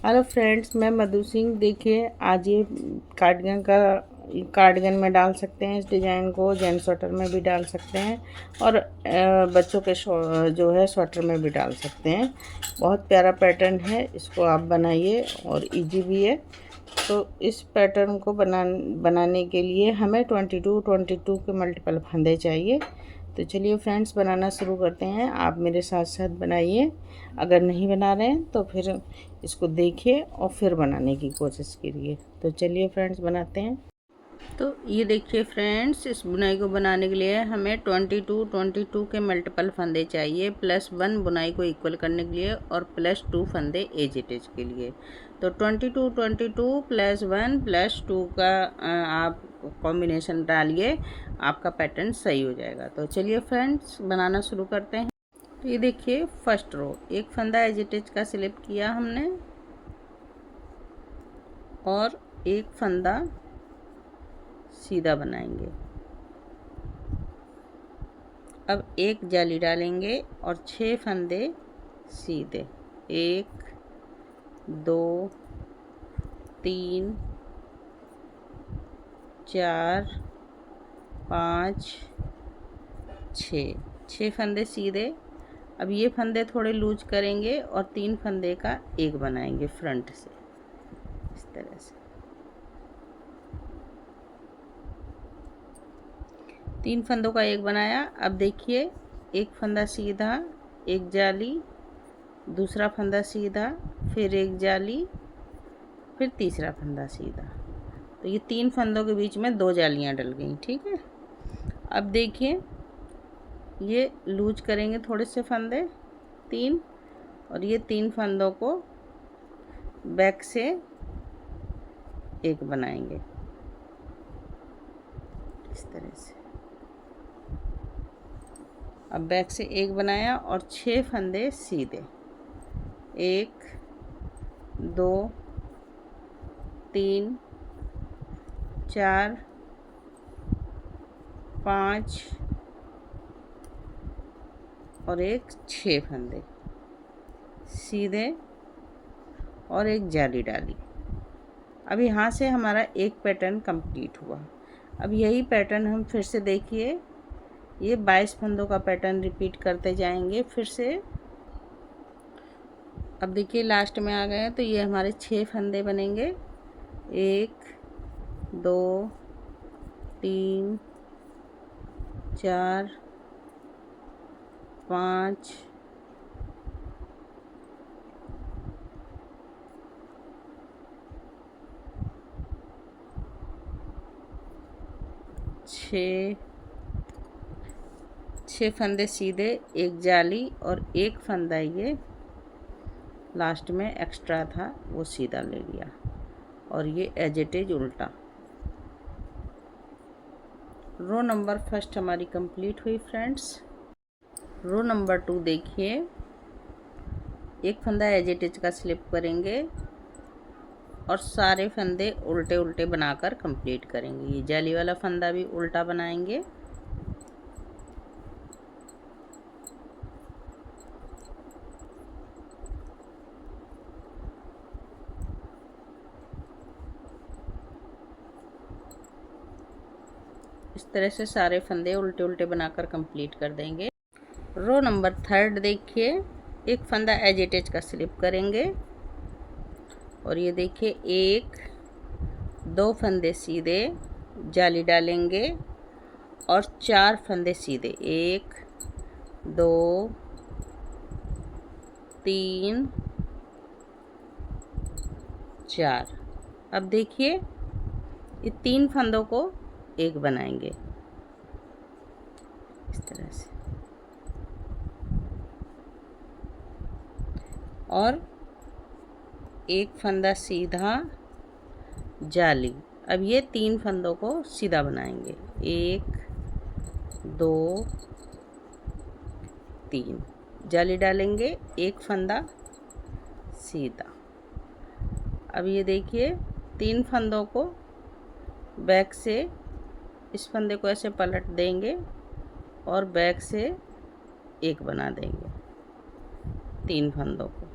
Hello friends, मैं मधु सिंह। देखिए, आज ये कार्डिगन में डाल सकते हैं इस डिज़ाइन को, जेंट्स स्वेटर में भी डाल सकते हैं और बच्चों के जो है स्वेटर में भी डाल सकते हैं। बहुत प्यारा पैटर्न है, इसको आप बनाइए और इजी भी है। तो इस पैटर्न को बनाने के लिए हमें 22 के मल्टीपल फंदे चाहिए। तो चलिए फ्रेंड्स, बनाना शुरू करते हैं। आप मेरे साथ साथ बनाइए। अगर नहीं बना रहे हैं तो फिर इसको देखिए और फिर बनाने की कोशिश कीजिए। तो चलिए फ्रेंड्स, बनाते हैं। तो ये देखिए फ्रेंड्स, इस बुनाई को बनाने के लिए हमें 22 के मल्टीपल फंदे चाहिए, +1 बुनाई को इक्वल करने के लिए और +2 फंदे एज इट इज के लिए। तो 22 +1 +2 का आप कॉम्बिनेशन डालिए, आपका पैटर्न सही हो जाएगा। तो चलिए फ्रेंड्स, बनाना शुरू करते हैं। तो ये देखिए, फर्स्ट रो एक फंदा एज इट इज का स्लिप किया हमने और एक फंदा सीधा बनाएंगे। अब एक जाली डालेंगे और 6 फंदे सीधे, 1 2 3 4 5 6 फंदे सीधे। अब ये फंदे थोड़े लूज करेंगे और 3 फंदे का एक बनाएंगे फ्रंट से, इस तरह से 3 फंदों का एक बनाया। अब देखिए, एक फंदा सीधा, एक जाली, दूसरा फंदा सीधा, फिर एक जाली, फिर तीसरा फंदा सीधा। तो ये 3 फंदों के बीच में 2 जालियां डल गई, ठीक है। अब देखिए, ये लूज करेंगे थोड़े से फंदे 3 और ये 3 फंदों को बैक से एक बनाएंगे इस तरह से। अब बैक से एक बनाया और 6 फंदे सीधे, 1 2 3 4 5 और एक 6 फंदे सीधे और एक जाली डाली। अब यहाँ से हमारा एक पैटर्न कंप्लीट हुआ। अब यही पैटर्न हम फिर से देखिए, ये 22 फंदों का पैटर्न रिपीट करते जाएंगे फिर से। अब देखिए, लास्ट में आ गए हैं तो ये हमारे 6 फंदे बनेंगे, 1 2 3 4 5 छः फंदे सीधे, एक जाली और एक फंदा ये लास्ट में एक्स्ट्रा था वो सीधा ले लिया और ये एज इट इज उल्टा। रो नंबर फर्स्ट हमारी कंप्लीट हुई फ्रेंड्स। रो नंबर 2 देखिए, एक फंदा एज इट इज का स्लिप करेंगे और सारे फंदे उल्टे उल्टे बनाकर कंप्लीट करेंगे। ये जाली वाला फंदा भी उल्टा बनाएंगे। इस तरह से सारे फंदे उल्टे उल्टे बनाकर कंप्लीट कर देंगे। रो नंबर 3 देखिए, एक फंदा एज इट इज का स्लिप करेंगे और ये देखिए, 1 2 फंदे सीधे, जाली डालेंगे और 4 फंदे सीधे, 1 2 3 4। अब देखिए, ये 3 फंदों को एक बनाएंगे इस तरह से और एक फंदा सीधा, जाली। अब ये 3 फंदों को सीधा बनाएंगे, 1 2 3, जाली डालेंगे, एक फंदा सीधा। अब ये देखिए, 3 फंदों को बैक से इस फंदे को ऐसे पलट देंगे और बैक से एक बना देंगे 3 फंदों को।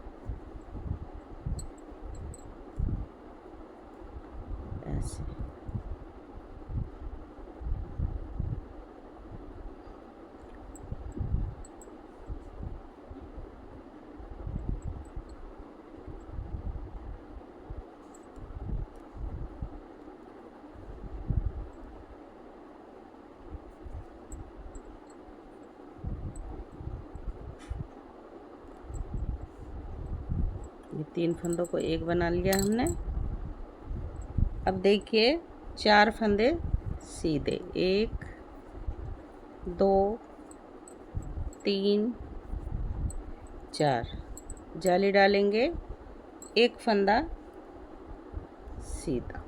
3 फंदों को एक बना लिया हमने। अब देखिए 4 फंदे सीधे, 1 2 3 4 जाली डालेंगे, एक फंदा सीधा।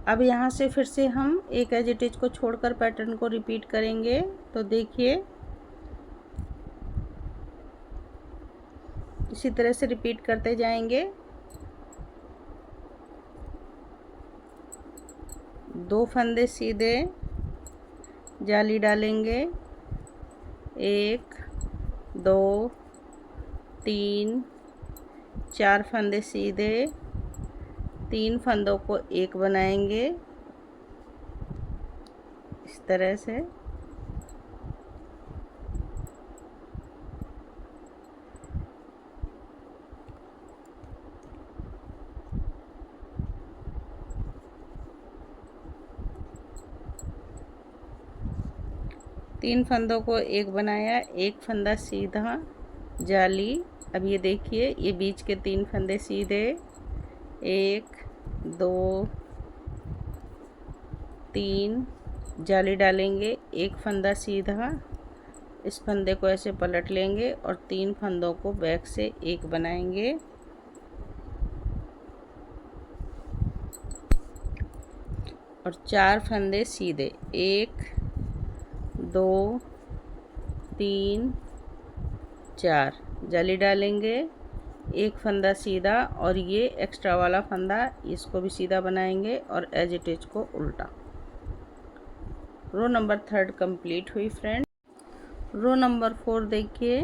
अब यहाँ से फिर से हम एक एज इट इज को छोड़कर पैटर्न को रिपीट करेंगे। तो देखिए इसी तरह से रिपीट करते जाएंगे। 2 फंदे सीधे, जाली डालेंगे, 1 2 3 4 फंदे सीधे, 3 फंदों को एक बनाएंगे इस तरह से। तीन फंदों को एक बनाया, एक फंदा सीधा, जाली। अब ये देखिए ये बीच के 3 फंदे सीधे, 1 2 3 जाली डालेंगे, एक फंदा सीधा, इस फंदे को ऐसे पलट लेंगे और 3 फंदों को बैक से एक बनाएंगे। और 4 फंदे सीधे, 1 2 3 4 जाली डालेंगे, एक फंदा सीधा और ये एक्स्ट्रा वाला फंदा इसको भी सीधा बनाएंगे और एज इट इज को उल्टा। रो नंबर 3 कंप्लीट हुई फ्रेंड। रो नंबर 4 देखिए,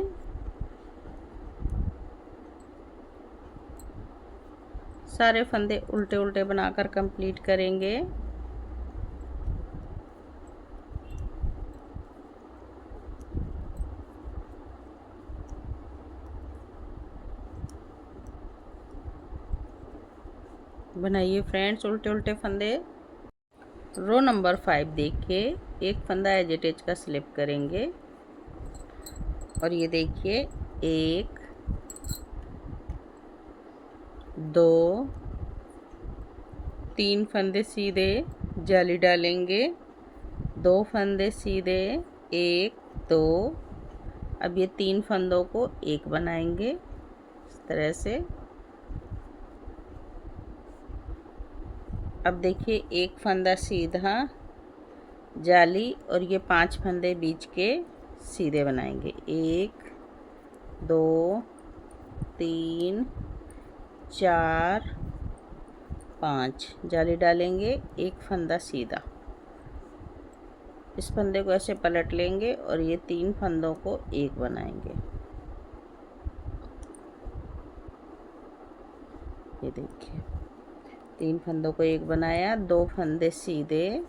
सारे फंदे उल्टे उल्टे बनाकर कंप्लीट करेंगे। बनाइए फ्रेंड्स उल्टे उल्टे फंदे। रो नंबर 5 देखिए, एक फंदा एज इट इज का स्लिप करेंगे और ये देखिए 1 2 3 फंदे सीधे, जाली डालेंगे, 2 फंदे सीधे, 1 2। अब ये 3 फंदों को एक बनाएंगे इस तरह से। अब देखिए एक फंदा सीधा, जाली और ये 5 फंदे बीच के सीधे बनाएंगे, 1 2 3 4 5 जाली डालेंगे, एक फंदा सीधा, इस फंदे को ऐसे पलट लेंगे और ये 3 फंदों को एक बनाएंगे। ये देखिए 3 फंदों को एक बनाया, 2 फंदे सीधे,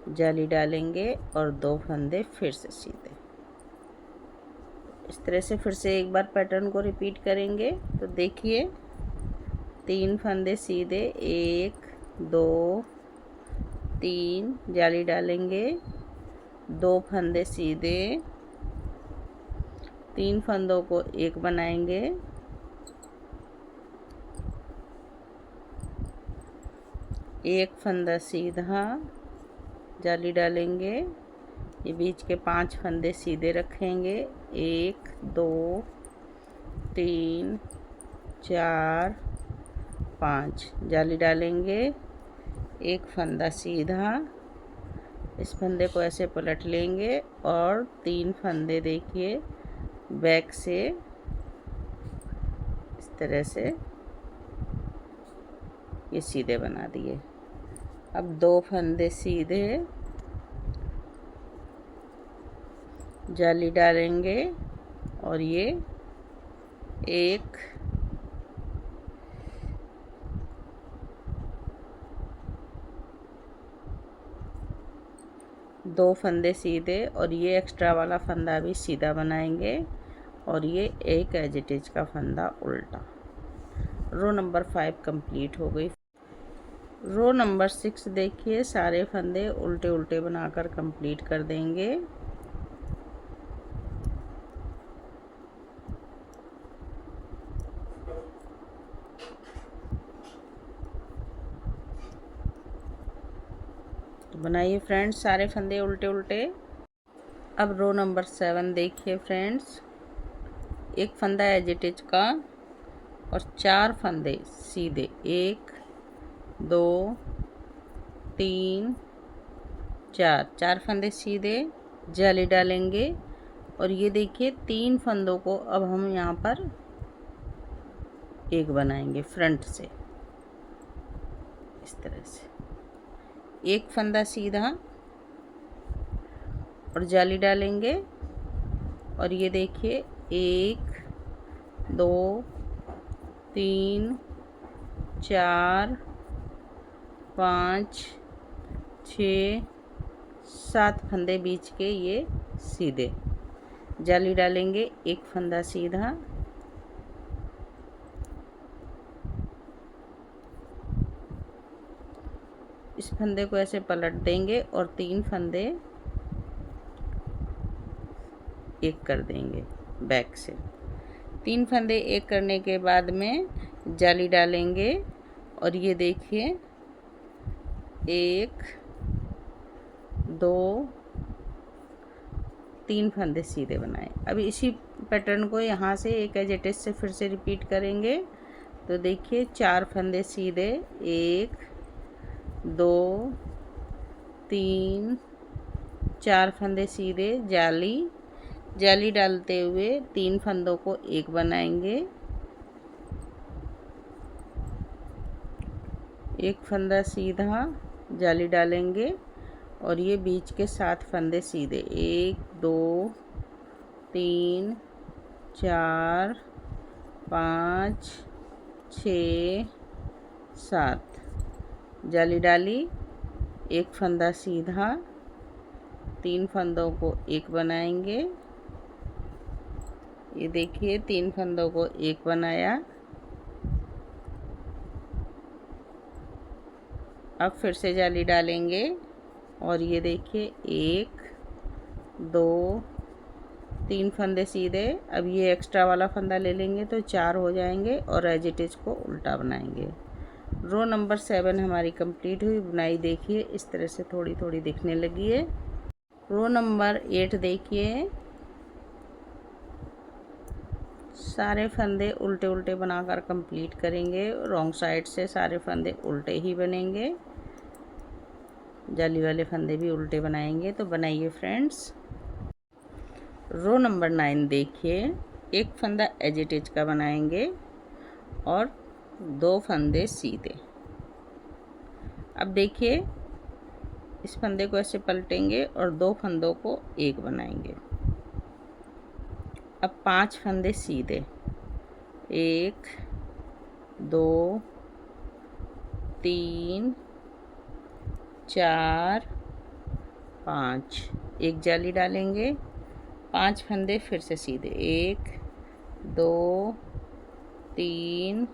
जाली डालेंगे और 2 फंदे फिर से सीधे। इस तरह से फिर से एक बार पैटर्न को रिपीट करेंगे। तो देखिए 3 फंदे सीधे, 1 2 3 जाली डालेंगे, 2 फंदे सीधे, 3 फंदों को एक बनाएंगे, एक फंदा सीधा, जाली डालेंगे, ये बीच के 5 फंदे सीधे रखेंगे, 1 2 3 4 5 जाली डालेंगे, एक फंदा सीधा, इस फंदे को ऐसे पलट लेंगे और 3 फंदे देखिए बैक से इस तरह से ये सीधे बना दिए। अब 2 फंदे सीधे, जाली डालेंगे और ये 1 2 फंदे सीधे और ये एक्स्ट्रा वाला फंदा भी सीधा बनाएंगे और ये एक एज इट इज का फंदा उल्टा। रो नंबर 5 कंप्लीट हो गई। रो नंबर 6 देखिए, सारे फंदे उल्टे उल्टे बनाकर कंप्लीट कर देंगे। बनाइए फ्रेंड्स सारे फंदे उल्टे उल्टे। अब रो नंबर 7 देखिए फ्रेंड्स, एक फंदा एज इट इज का और 4 फंदे सीधे, 1 2 3 4 फंदे सीधे जाली डालेंगे। और ये देखिए 3 फंदों को अब हम यहाँ पर एक बनाएंगे फ्रंट से, इस तरह से एक फंदा सीधा और जाली डालेंगे। और ये देखिए 1 2 3 4 5 6 7 फंदे बीच के ये सीधे, जाली डालेंगे, एक फंदा सीधा, इस फंदे को ऐसे पलट देंगे और 3 फंदे एक कर देंगे बैक से। 3 फंदे एक करने के बाद में जाली डालेंगे और ये देखिए 1 2 3 फंदे सीधे बनाए। अब इसी पैटर्न को यहाँ से एक एज इट इज से फिर से रिपीट करेंगे। तो देखिए 4 फंदे सीधे, 1 2 3 4 फंदे सीधे, जाली डालते हुए 3 फंदों को एक बनाएंगे, एक फंदा सीधा, जाली डालेंगे और ये बीच के 7 फंदे सीधे, 1 2 3 4 5 6 7, जाली डाली, एक फंदा सीधा, 3 फंदों को एक बनाएंगे। ये देखिए 3 फंदों को एक बनाया। अब फिर से जाली डालेंगे और ये देखिए 1 2 3 फंदे सीधे। अब ये एक्स्ट्रा वाला फंदा ले लेंगे तो 4 हो जाएंगे और एज इट इज को उल्टा बनाएंगे। रो नंबर 7 हमारी कंप्लीट हुई। बुनाई देखिए इस तरह से थोड़ी थोड़ी दिखने लगी है। रो नंबर 8 देखिए, सारे फंदे उल्टे उल्टे बनाकर कंप्लीट करेंगे। रॉन्ग साइड से सारे फंदे उल्टे ही बनेंगे, जाली वाले फंदे भी उल्टे बनाएंगे। तो बनाइए फ्रेंड्स। रो नंबर 9 देखिए, एक फंदा एज इट इज का बनाएंगे और 2 फंदे सीधे। अब देखिए इस फंदे को ऐसे पलटेंगे और 2 फंदों को एक बनाएंगे। अब 5 फंदे सीधे, 1 2 3 4 5, एक जाली डालेंगे, 5 फंदे फिर से सीधे, 1 2 3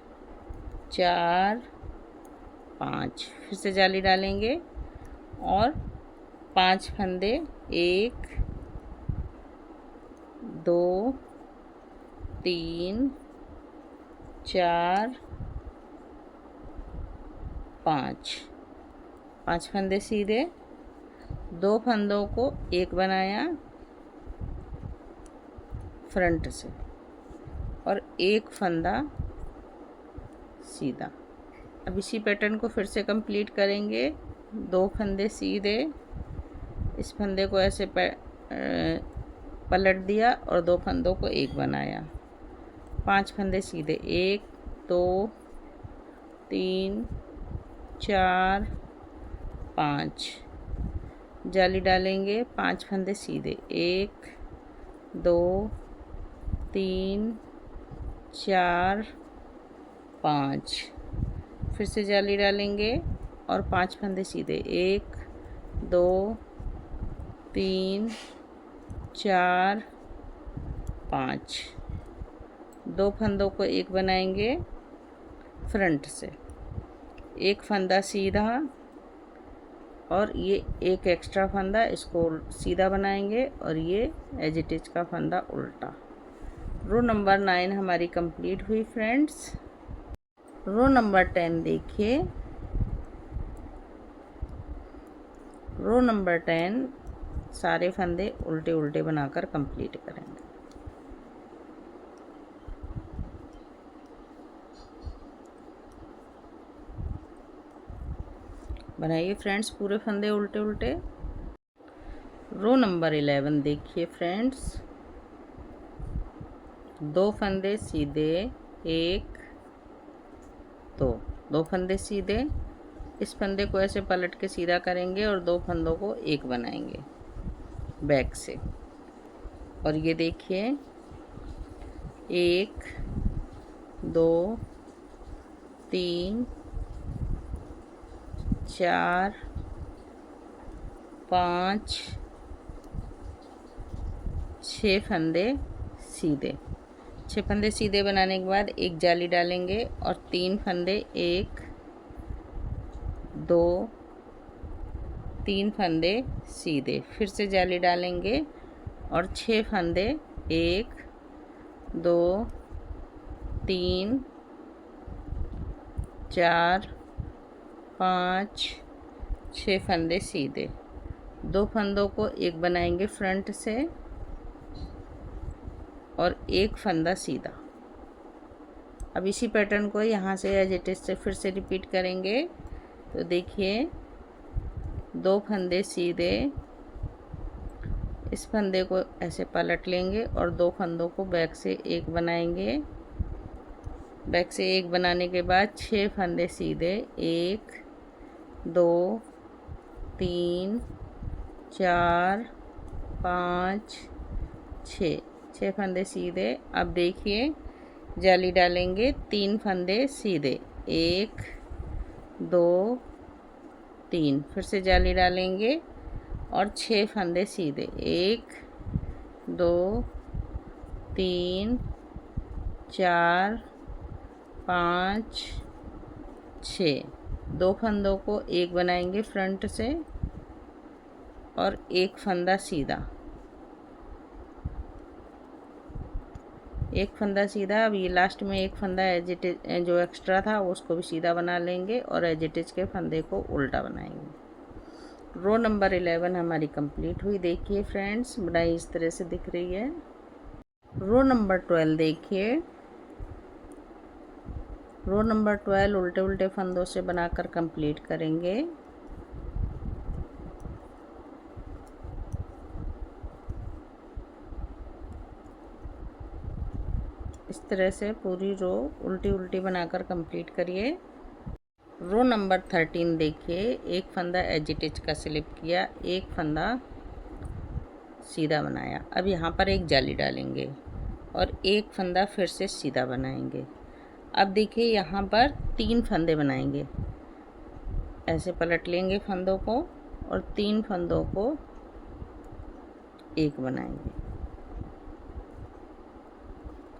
4 5, फिर से जाली डालेंगे और 5 फंदे, 1 2 3 4 5, 5 फंदे सीधे, 2 फंदों को एक बनाया फ्रंट से और एक फंदा सीधा। अब इसी पैटर्न को फिर से कंप्लीट करेंगे। 2 फंदे सीधे, इस फंदे को ऐसे पलट दिया और 2 फंदों को एक बनाया, 5 फंदे सीधे, 1 2 3 4 5, जाली डालेंगे, 5 फंदे सीधे, 1 2 3 4 5, फिर से जाली डालेंगे और 5 फंदे सीधे, 1 2 3 4 5, 2 फंदों को एक बनाएंगे फ्रंट से, एक फंदा सीधा और ये एक एक्स्ट्रा फंदा, इसको सीधा बनाएंगे और ये एज इट इज का फंदा उल्टा। रो नंबर 9 हमारी कंप्लीट हुई फ्रेंड्स। रो नंबर 10 देखिए, रो नंबर 10 सारे फंदे उल्टे उल्टे बनाकर कंप्लीट करेंगे। बनाइए फ्रेंड्स पूरे फंदे उल्टे उल्टे। रो नंबर 11 देखिए फ्रेंड्स, 2 फंदे सीधे, 1 2 फंदे सीधे, इस फंदे को ऐसे पलट के सीधा करेंगे और 2 फंदों को एक बनाएंगे बैक से। और ये देखिए 1 2 3 4 5 6 फंदे सीधे। 6 फंदे सीधे बनाने के बाद एक जाली डालेंगे और 3 फंदे 1 2 3 फंदे सीधे, फिर से जाली डालेंगे और 6 फंदे 1 2 3 4 5 6 फंदे सीधे। 2 फंदों को एक बनाएंगे फ्रंट से और एक फंदा सीधा। अब इसी पैटर्न को यहाँ से एज इट इज से फिर से रिपीट करेंगे। तो देखिए 2 फंदे सीधे, इस फंदे को ऐसे पलट लेंगे और 2 फंदों को बैक से एक बनाएंगे। बैक से एक बनाने के बाद 6 फंदे सीधे, 1 2 3 4 5 6 फंदे सीधे। अब देखिए जाली डालेंगे, 3 फंदे सीधे, 1 2 3, फिर से जाली डालेंगे और 6 फंदे सीधे, 1 2 3 4 5 6। 2 फंदों को एक बनाएंगे फ्रंट से और एक फंदा सीधा, एक फंदा सीधा। अब ये लास्ट में एक फंदा एज इट इज जो एक्स्ट्रा था उसको भी सीधा बना लेंगे और एज इट इज के फंदे को उल्टा बनाएंगे। रो नंबर 11 हमारी कंप्लीट हुई। देखिए फ्रेंड्स बुनाई इस तरह से दिख रही है। रो नंबर 12 देखिए, रो नंबर 12 उल्टे उल्टे फंदों से बनाकर कंप्लीट करेंगे। इस तरह से पूरी रो उल्टी उल्टी बनाकर कंप्लीट करिए। रो नंबर 13 देखिए, एक फंदा एज इट इज का स्लिप किया, एक फंदा सीधा बनाया। अब यहाँ पर एक जाली डालेंगे और एक फंदा फिर से सीधा बनाएंगे। अब देखिए यहाँ पर 3 फंदे बनाएंगे, ऐसे पलट लेंगे फंदों को और 3 फंदों को एक बनाएंगे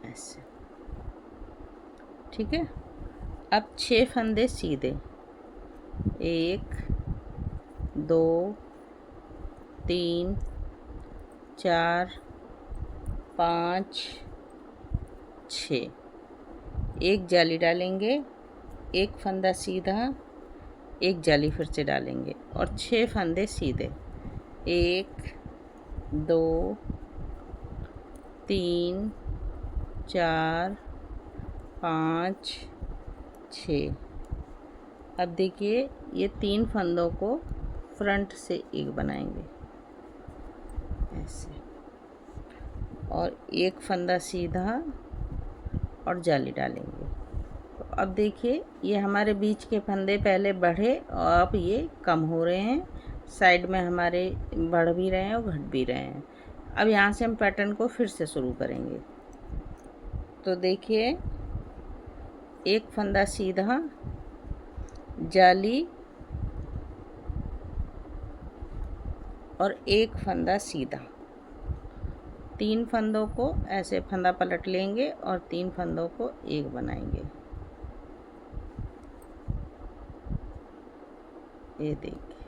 ऐसे, ठीक है। अब 6 फंदे सीधे, 1 2 3 4 5 6, एक जाली डालेंगे, एक फंदा सीधा, एक जाली फिर से डालेंगे और 6 फंदे सीधे, 1 2 3 4 5 6। अब देखिए ये 3 फंदों को फ्रंट से एक बनाएंगे ऐसे और एक फंदा सीधा और जाली डालेंगे। तो अब देखिए ये हमारे बीच के फंदे पहले बढ़े और अब ये कम हो रहे हैं, साइड में हमारे बढ़ भी रहे हैं और घट भी रहे हैं। अब यहाँ से हम पैटर्न को फिर से शुरू करेंगे। तो देखिए एक फंदा सीधा, जाली और एक फंदा सीधा, 3 फंदों को ऐसे फंदा पलट लेंगे और 3 फंदों को एक बनाएंगे। ये देखिए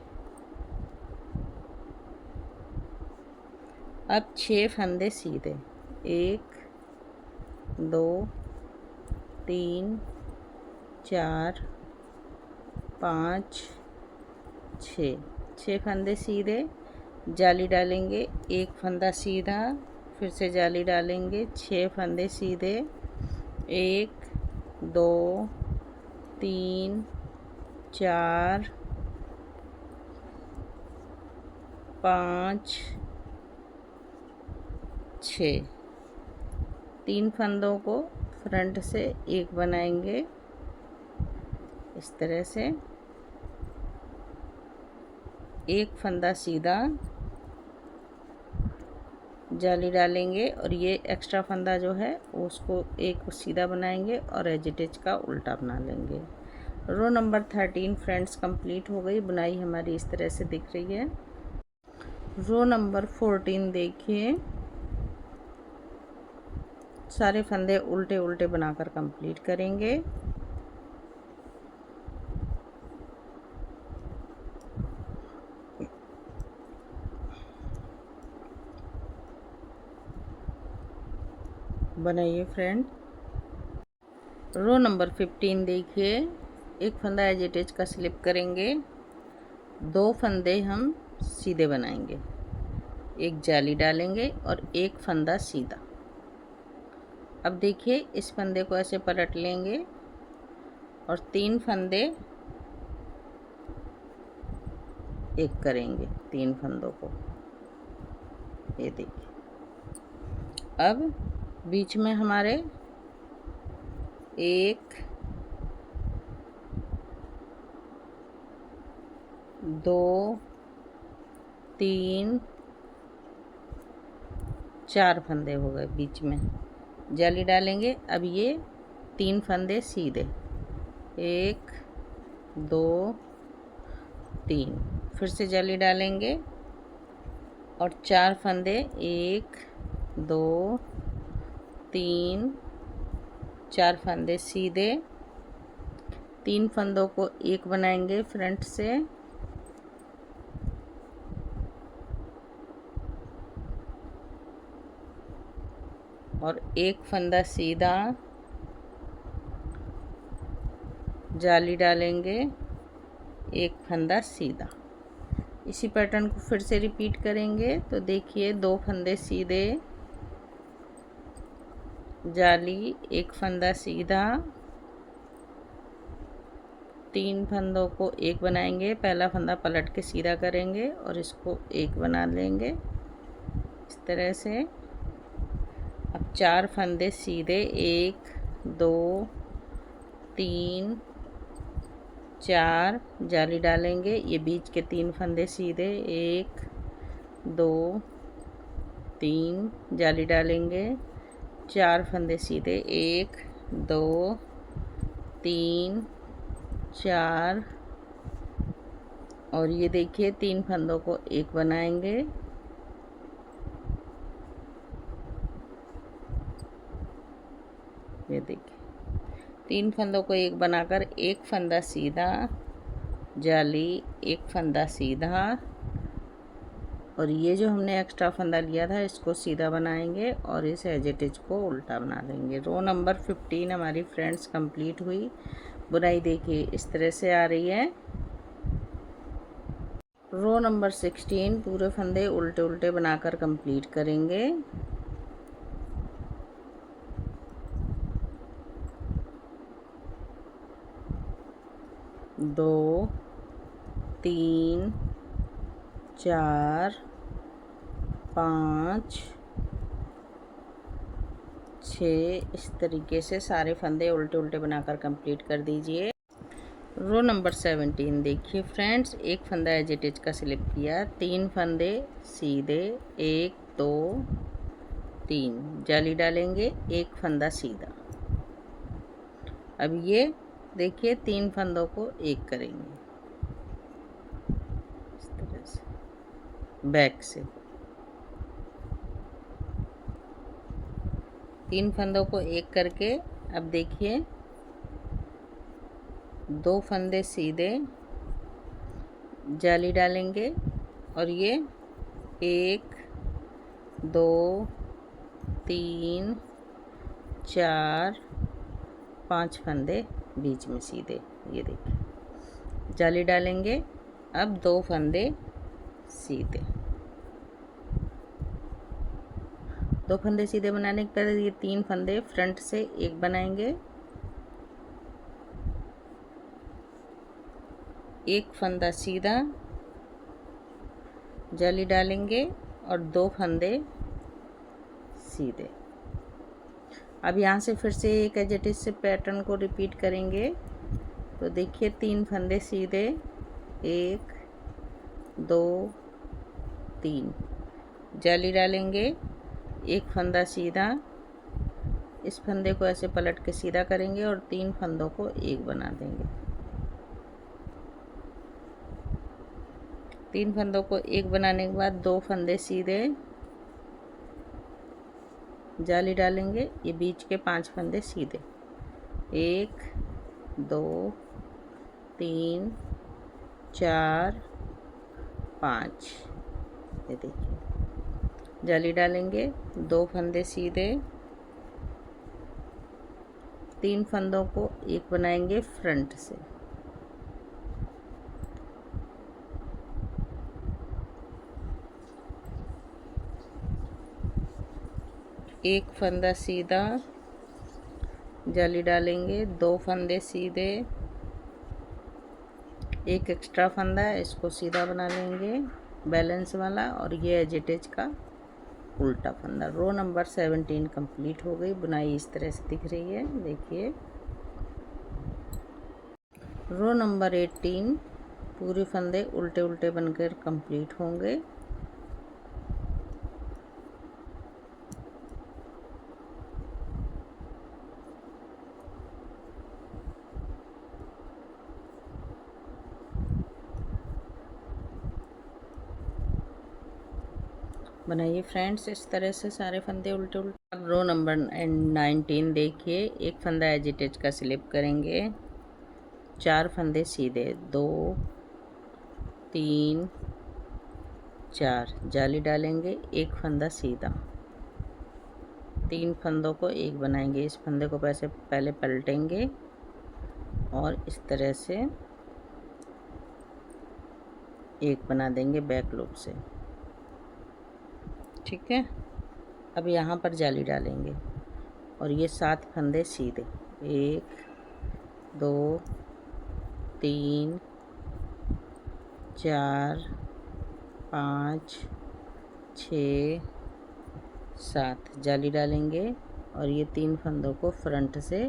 अब 6 फंदे सीधे, 1 2 3 4 5 6, 6 फंदे सीधे, जाली डालेंगे, एक फंदा सीधा, फिर से जाली डालेंगे, 6 फंदे सीधे, 1 2 3 4 5 6, 3 फंदों को फ्रंट से एक बनाएंगे इस तरह से, एक फंदा सीधा, जाली डालेंगे और ये एक्स्ट्रा फंदा जो है उसको एक सीधा बनाएंगे और एज इट इज का उल्टा बना लेंगे। रो नंबर 13 फ्रेंड्स कंप्लीट हो गई। बुनाई हमारी इस तरह से दिख रही है। रो नंबर 14 देखिए, सारे फंदे उल्टे उल्टे बनाकर कंप्लीट करेंगे। बनाइए फ्रेंड। रो नंबर 15 देखिए, एक फंदा एज इट इज का स्लिप करेंगे, 2 फंदे हम सीधे बनाएंगे, एक जाली डालेंगे और एक फंदा सीधा। अब देखिए इस फंदे को ऐसे पलट लेंगे और 3 फंदे एक करेंगे, 3 फंदों को, ये देखिए। अब बीच में हमारे 1 2 3 4 फंदे हो गए, बीच में जाली डालेंगे। अब ये 3 फंदे सीधे, 1 2 3, फिर से जाली डालेंगे और 4 फंदे, 1 2 3 4 फंदे सीधे, 3 फंदों को एक बनाएंगे फ्रंट से, और एक फंदा सीधा, जाली डालेंगे, एक फंदा सीधा। इसी पैटर्न को फिर से रिपीट करेंगे। तो देखिए 2 फंदे सीधे, जाली, एक फंदा सीधा, 3 फंदों को एक बनाएंगे, पहला फंदा पलट के सीधा करेंगे और इसको एक बना लेंगे इस तरह से। अब 4 फंदे सीधे, 1 2 3 4, जाली डालेंगे, ये बीच के 3 फंदे सीधे, 1 2 3, जाली डालेंगे, 4 फंदे सीधे, 1 2 3 4, और ये देखिए 3 फंदों को एक बनाएंगे, ये देखिए 3 फंदों को एक बनाकर एक फंदा सीधा, जाली, एक फंदा सीधा, और ये जो हमने एक्स्ट्रा फंदा लिया था इसको सीधा बनाएंगे और इस एज इट इज को उल्टा बना देंगे। रो नंबर 15 हमारी फ्रेंड्स कंप्लीट हुई। बुनाई देखिए इस तरह से आ रही है। रो नंबर 16 पूरे फंदे उल्टे उल्टे बनाकर कंप्लीट करेंगे। दो 3 4 5 6, इस तरीके से सारे फंदे उल्टे उल्टे बनाकर कंप्लीट कर दीजिए। रो नंबर 17 देखिए फ्रेंड्स, एक फंदा एज इट इज का स्लिप किया, 3 फंदे सीधे, 1 2 3, जाली डालेंगे, एक फंदा सीधा। अब ये देखिए 3 फंदों को एक करेंगे इस तरह से बैक से, 3 फंदों को एक करके अब देखिए 2 फंदे सीधे, जाली डालेंगे और ये 1 2 3 4 5 फंदे बीच में सीधे, ये देखिए जाली डालेंगे। अब 2 फंदे सीधे। 2 फंदे सीधे बनाने के बाद ये 3 फंदे फ्रंट से एक बनाएंगे, एक फंदा सीधा जाली डालेंगे और 2 फंदे सीधे। अब यहाँ से फिर से एक एज इट इज से पैटर्न को रिपीट करेंगे। तो देखिए 3 फंदे सीधे, 1 2 3 जाली डालेंगे, एक फंदा सीधा, इस फंदे को ऐसे पलट के सीधा करेंगे और 3 फंदों को एक बना देंगे। 3 फंदों को एक बनाने के बाद 2 फंदे सीधे जाली डालेंगे, ये बीच के 5 फंदे सीधे, 1 2 3 4 5। ये देखिए जाली डालेंगे, 2 फंदे सीधे, 3 फंदों को एक बनाएंगे फ्रंट से, एक फंदा सीधा जाली डालेंगे, 2 फंदे सीधे, एक एक्स्ट्रा फंदा है इसको सीधा बना लेंगे बैलेंस वाला, और ये एज इट इज का उल्टा फंदा। रो नंबर 17 कंप्लीट हो गई। बुनाई इस तरह से दिख रही है, देखिए। रो नंबर 18 पूरे फंदे उल्टे उल्टे बनकर कंप्लीट होंगे। बनाइए फ्रेंड्स इस तरह से सारे फंदे उल्टे उल्टे। अब रो नंबर 19 देखिए, एक फंदा एज इट इज का स्लिप करेंगे, 4 फंदे सीधे, 2 3 4 जाली डालेंगे, एक फंदा सीधा, 3 फंदों को एक बनाएंगे, इस फंदे को वैसे पहले पलटेंगे और इस तरह से एक बना देंगे बैक लूप से, ठीक है। अब यहाँ पर जाली डालेंगे और ये 7 फंदे सीधे, 1 2 3 4 5 6 7 जाली डालेंगे और ये 3 फंदों को फ्रंट से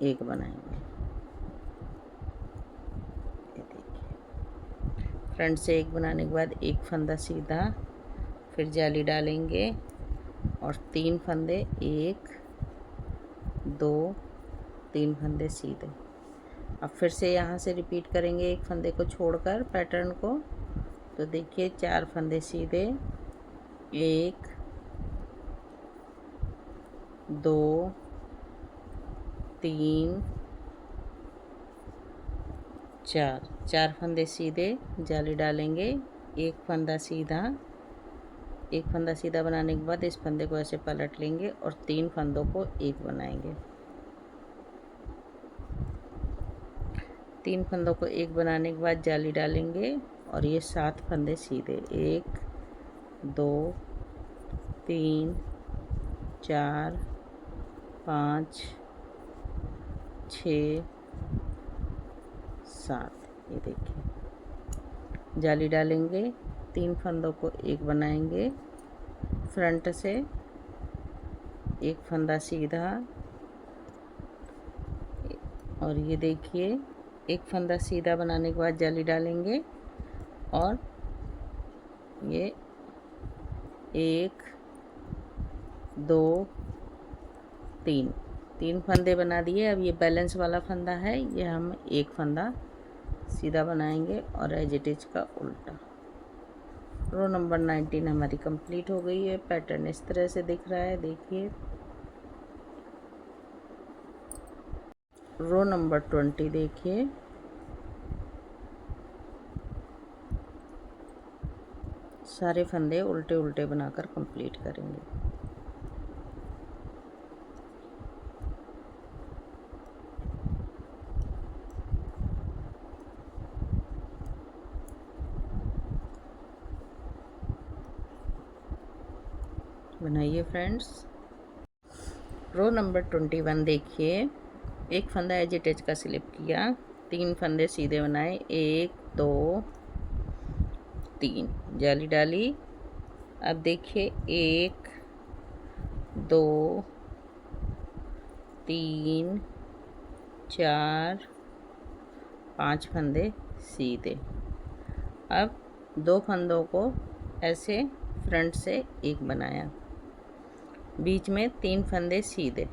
एक बनाएंगे। ये देखिए फ्रंट से एक बनाने के बाद एक फंदा सीधा, फिर जाली डालेंगे और 3 फंदे, 1 2 3 फंदे सीधे। अब फिर से यहाँ से रिपीट करेंगे एक फंदे को छोड़कर पैटर्न को। तो देखिए 4 फंदे सीधे, 1 2 3 4 फंदे सीधे जाली डालेंगे, एक फंदा सीधा, एक फंदा सीधा बनाने के बाद इस फंदे को ऐसे पलट लेंगे और 3 फंदों को एक बनाएंगे। 3 फंदों को एक बनाने के बाद जाली डालेंगे और ये 7 फंदे सीधे, 1 2 3 4 5 6 7। ये देखिए जाली डालेंगे, 3 फंदों को एक बनाएंगे फ्रंट से, एक फंदा सीधा और ये देखिए एक फंदा सीधा बनाने के बाद जाली डालेंगे और ये 1 2 3 फंदे बना दिए। अब ये बैलेंस वाला फंदा है, ये हम एक फंदा सीधा बनाएंगे और एज इट इज का उल्टा। रो नंबर 19 हमारी कंप्लीट हो गई है। पैटर्न इस तरह से दिख रहा है, देखिए। रो नंबर 20 देखिए, सारे फंदे उल्टे उल्टे बनाकर कंप्लीट करेंगे। बनाइए फ्रेंड्स। रो नंबर 21 देखिए, एक फंदा एज इट एज का स्लिप किया, 3 फंदे सीधे बनाए, 1 2 3, जाली डाली। अब देखिए 1 2 3 4 5 फंदे सीधे। अब 2 फंदों को ऐसे फ्रंट से एक बनाया, बीच में 3 फंदे सीधे,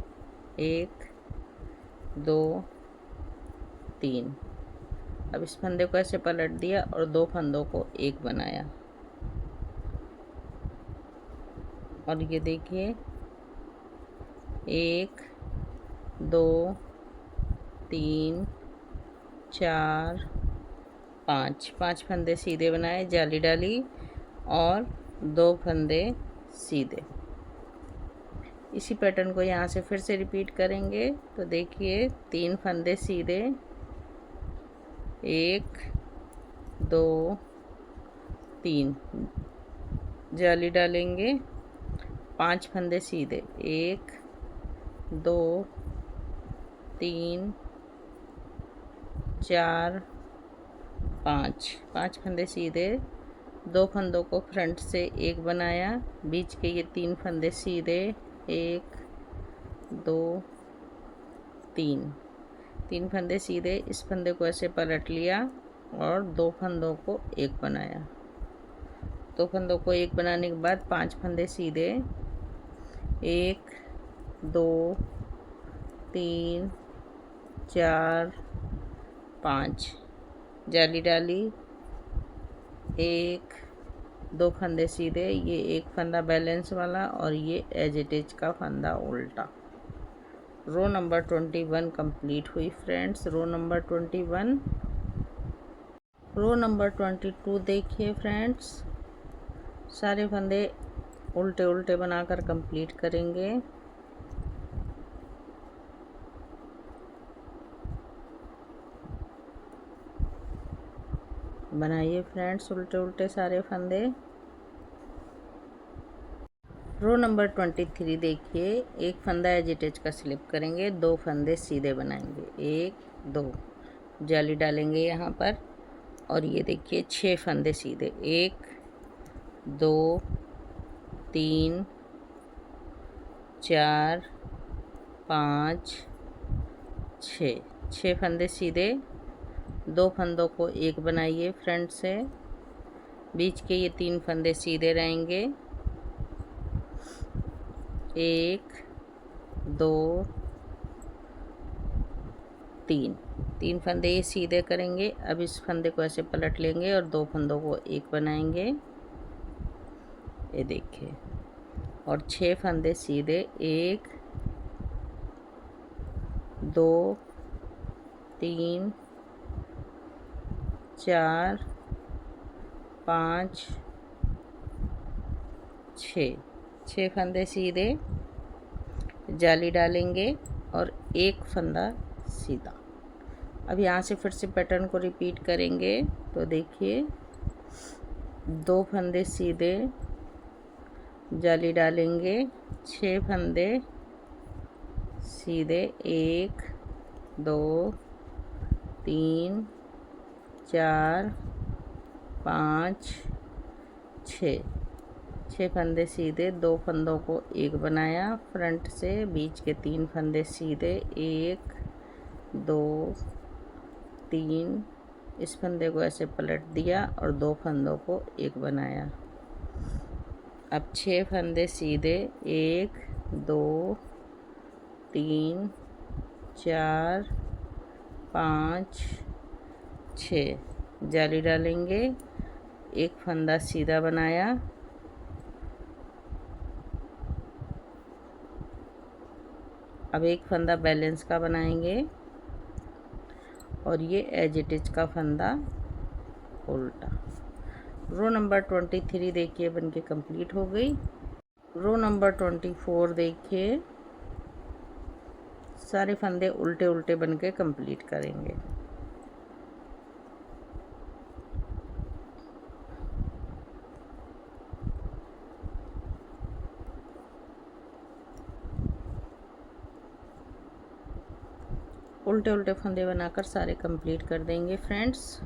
1 2 3। अब इस फंदे को ऐसे पलट दिया और 2 फंदों को एक बनाया, और ये देखिए 1 2 3 4 5 फंदे सीधे बनाए, जाली डाली और 2 फंदे सीधे। इसी पैटर्न को यहाँ से फिर से रिपीट करेंगे। तो देखिए 3 फंदे सीधे, 1 2 3, जाली डालेंगे, 5 फंदे सीधे, 1 2 3 4 5 फंदे सीधे, 2 फंदों को फ्रंट से एक बनाया, बीच के ये 3 फंदे सीधे, 1 2 3 फंदे सीधे। इस फंदे को ऐसे पलट लिया और 2 फंदों को एक बनाया। 2 फंदों को एक बनाने के बाद 5 फंदे सीधे, 1 2 3 4 5, जाली डाली, 1 2 फंदे सीधे, ये एक फंदा बैलेंस वाला और ये एज इट इज का फंदा उल्टा। रो नंबर 21 कंप्लीट हुई friends. Row number 21। Row number 22 देखिए फ्रेंड्स, सारे फंदे उल्टे उल्टे बनाकर कंप्लीट करेंगे। बनाइए फ्रेंड्स उल्टे उल्टे सारे फंदे। रो नंबर 23 देखिए, एक फंदा एज इट इज का स्लिप करेंगे, 2 फंदे सीधे बनाएंगे, 1 2, जाली डालेंगे यहाँ पर, और ये देखिए 6 फंदे सीधे, 1 2 3 4 5 6 फंदे सीधे। 2 फंदों को एक बनाइए फ्रंट से, बीच के ये 3 फंदे सीधे रहेंगे, 1 2 3 फंदे ये सीधे करेंगे। अब इस फंदे को ऐसे पलट लेंगे और 2 फंदों को एक बनाएंगे, ये देखिए, और 6 फंदे सीधे, 1 2 3 4 5 6 फंदे सीधे, जाली डालेंगे और एक फंदा सीधा। अब यहाँ से फिर से पैटर्न को रिपीट करेंगे। तो देखिए 2 फंदे सीधे, जाली डालेंगे, 6 फंदे सीधे, 1 2 3 4 5 6 फंदे सीधे। 2 फंदों को एक बनाया फ्रंट से, बीच के 3 फंदे सीधे, 1 2 3, इस फंदे को ऐसे पलट दिया और 2 फंदों को एक बनाया। अब 6 फंदे सीधे, 1 2 3 4 5 6, जाली डालेंगे, एक फंदा सीधा बनाया, अब एक फंदा बैलेंस का बनाएंगे और ये एज इट इज का फंदा उल्टा। रो नंबर 23 देखिए बनके कंप्लीट हो गई। रो नंबर 24 देखिए, सारे फंदे उल्टे उल्टे बनके कंप्लीट करेंगे। उल्टे उल्टे फंदे बनाकर सारे कंप्लीट कर देंगे फ्रेंड्स।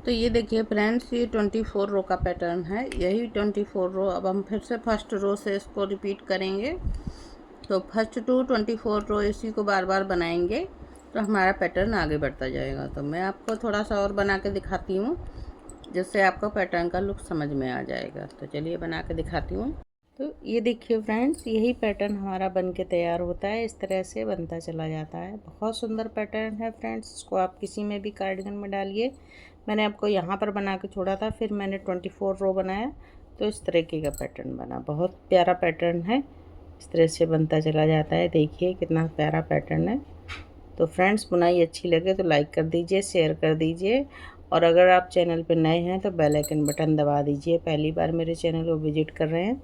तो ये देखिए फ्रेंड्स, ये 24 रो का पैटर्न है। यही 24 रो अब हम फिर से फर्स्ट रो से इसको रिपीट करेंगे। तो फर्स्ट टू 24 रो इसी को बार बार बनाएंगे तो हमारा पैटर्न आगे बढ़ता जाएगा। तो मैं आपको थोड़ा सा और बना के दिखाती हूँ जिससे आपको पैटर्न का लुक समझ में आ जाएगा। तो चलिए बना के दिखाती हूँ। तो ये देखिए फ्रेंड्स, यही पैटर्न हमारा बन के तैयार होता है। इस तरह से बनता चला जाता है। बहुत सुंदर पैटर्न है फ्रेंड्स। इसको आप किसी में भी कार्डिगन में डालिए। मैंने आपको यहाँ पर बना के छोड़ा था, फिर मैंने 24 रो बनाया तो इस तरीके का पैटर्न बना। बहुत प्यारा पैटर्न है। इस तरह से बनता चला जाता है। देखिए कितना प्यारा पैटर्न है। तो फ्रेंड्स, बुनाई अच्छी लगे तो लाइक कर दीजिए, शेयर कर दीजिए, और अगर आप चैनल पर नए हैं तो बेल आइकन बटन दबा दीजिए। पहली बार मेरे चैनल को विजिट कर रहे हैं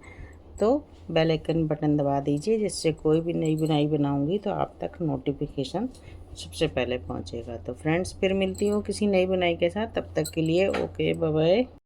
तो बेल आइकन बटन दबा दीजिए, जिससे कोई भी नई बुनाई बनाऊंगी तो आप तक नोटिफिकेशन सबसे पहले पहुंचेगा। तो फ्रेंड्स, फिर मिलती हूँ किसी नई बुनाई के साथ। तब तक के लिए ओके, बाय बाय।